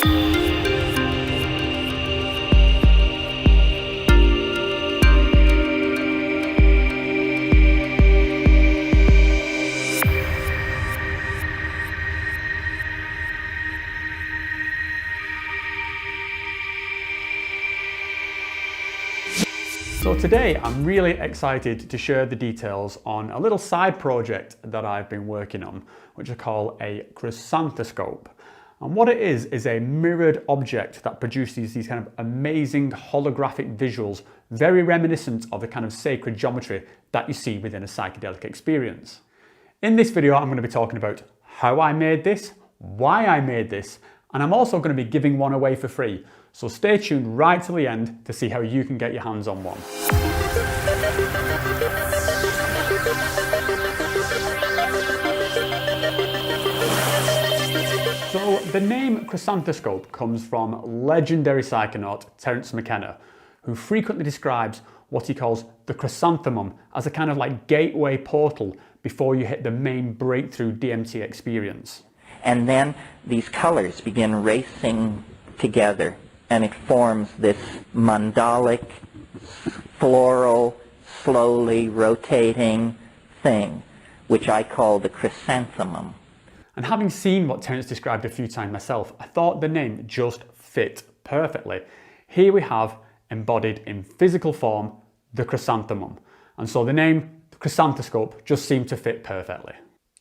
So today I'm really excited to share the details on a little side project that I've been working on, which I call a Chrysanthescope. And what it is a mirrored object that produces these kind of amazing holographic visuals, very reminiscent of the kind of sacred geometry that you see within a psychedelic experience. In this video, I'm going to be talking about how I made this, why I made this, and I'm also going to be giving one away for free. So stay tuned right till the end to see how you can get your hands on one. So the name Chrysanthescope comes from legendary psychonaut Terence McKenna, who frequently describes what he calls the chrysanthemum as a kind of like gateway portal before you hit the main breakthrough DMT experience. And then these colors begin racing together, and it forms this mandalic, floral, slowly rotating thing, which I call the chrysanthemum. And having seen what Terence described a few times myself, I thought the name just fit perfectly. Here we have, embodied in physical form, the chrysanthemum. And so the name Chrysanthescope just seemed to fit perfectly.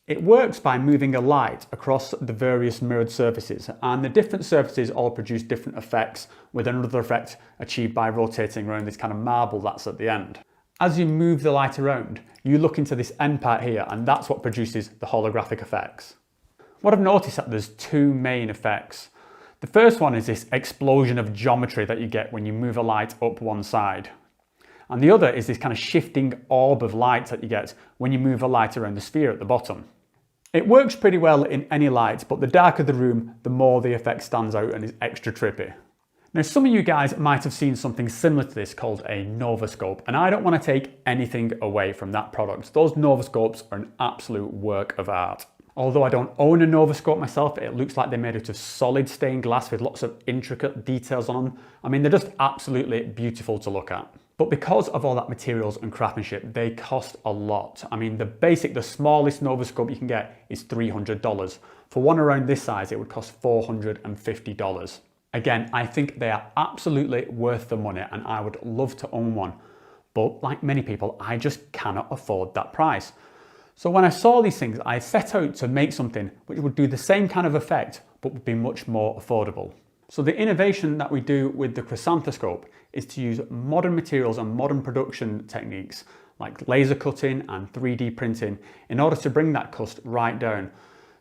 It works by moving a light across the various mirrored surfaces, and the different surfaces all produce different effects, with another effect achieved by rotating around this kind of marble that's at the end. As you move the light around, you look into this end part here, and that's what produces the holographic effects. What I've noticed is that there's two main effects. The first one is this explosion of geometry that you get when you move a light up one side. And the other is this kind of shifting orb of light that you get when you move a light around the sphere at the bottom. It works pretty well in any light, but the darker the room, the more the effect stands out and is extra trippy. Now, some of you guys might have seen something similar to this called a Novascope, and I don't want to take anything away from that product. Those Novascopes are an absolute work of art. Although I don't own a Novascope myself, it looks like they're made out of solid stained glass with lots of intricate details on them. I mean, they're just absolutely beautiful to look at. But because of all that materials and craftsmanship, they cost a lot. I mean, the smallest Novascope you can get is $300. For one around this size, it would cost $450. Again, I think they are absolutely worth the money, and I would love to own one. But like many people, I just cannot afford that price. So when I saw these things, I set out to make something which would do the same kind of effect, but would be much more affordable. So the innovation that we do with the Chrysanthescope is to use modern materials and modern production techniques like laser cutting and 3D printing in order to bring that cost right down.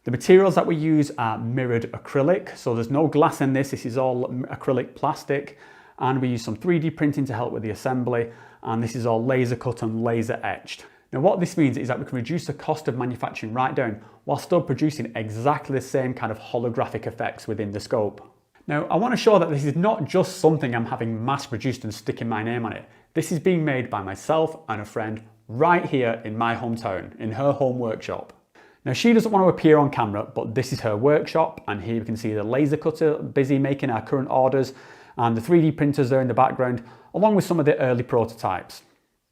The materials that we use are mirrored acrylic, so there's no glass in this is all acrylic plastic, and we use some 3D printing to help with the assembly, and this is all laser cut and laser etched. Now what this means is that we can reduce the cost of manufacturing right down while still producing exactly the same kind of holographic effects within the scope. Now, I want to show that this is not just something I'm having mass produced and sticking my name on it. This is being made by myself and a friend right here in my hometown, in her home workshop. Now, she doesn't want to appear on camera, but this is her workshop, and here we can see the laser cutter busy making our current orders, and the 3D printers there in the background, along with some of the early prototypes.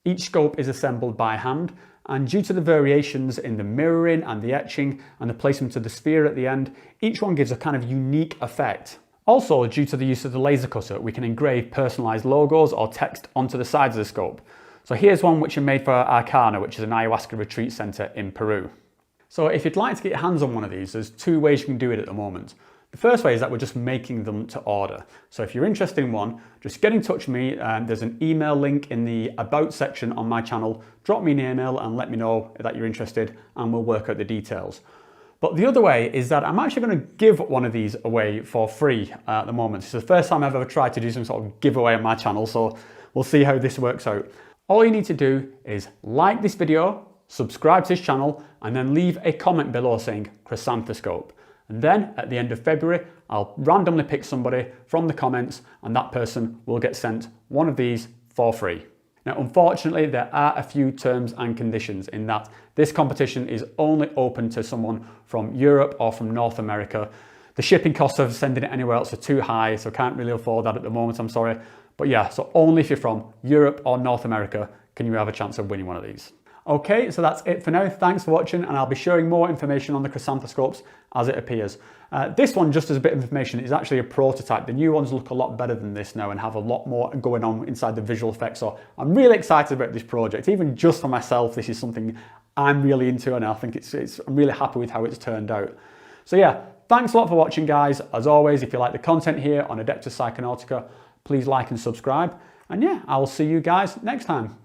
Each scope is assembled by hand, and due to the variations in the mirroring and the etching and the placement of the sphere at the end, each one gives a kind of unique effect. Also, due to the use of the laser cutter, we can engrave personalized logos or text onto the sides of the scope. So here's one which I made for Acacia, which is an Ayahuasca retreat center in Peru. So if you'd like to get your hands on one of these, there's two ways you can do it at the moment. The first way is that we're just making them to order. So if you're interested in one, just get in touch with me. There's an email link in the About section on my channel. Drop me an email and let me know that you're interested, and we'll work out the details. But the other way is that I'm actually going to give one of these away for free at the moment. It's the first time I've ever tried to do some sort of giveaway on my channel, so we'll see how this works out. All you need to do is like this video, subscribe to this channel, and then leave a comment below saying Chrysanthescope. And then at the end of February, I'll randomly pick somebody from the comments, and that person will get sent one of these for free. Now, unfortunately, there are a few terms and conditions in that this competition is only open to someone from Europe or from North America. The shipping costs of sending it anywhere else are too high, so I can't really afford that at the moment, I'm sorry. But yeah, so only if you're from Europe or North America can you have a chance of winning one of these. Okay, so that's it for now. Thanks for watching, and I'll be sharing more information on the Chrysanthescopes as it appears. This one, just as a bit of information, is actually a prototype. The new ones look a lot better than this now and have a lot more going on inside the visual effects. So I'm really excited about this project. Even just for myself, this is something I'm really into, and I think I'm really happy with how it's turned out. So yeah, thanks a lot for watching, guys. As always, if you like the content here on Adeptus Psychonautica, please like and subscribe. And yeah, I will see you guys next time.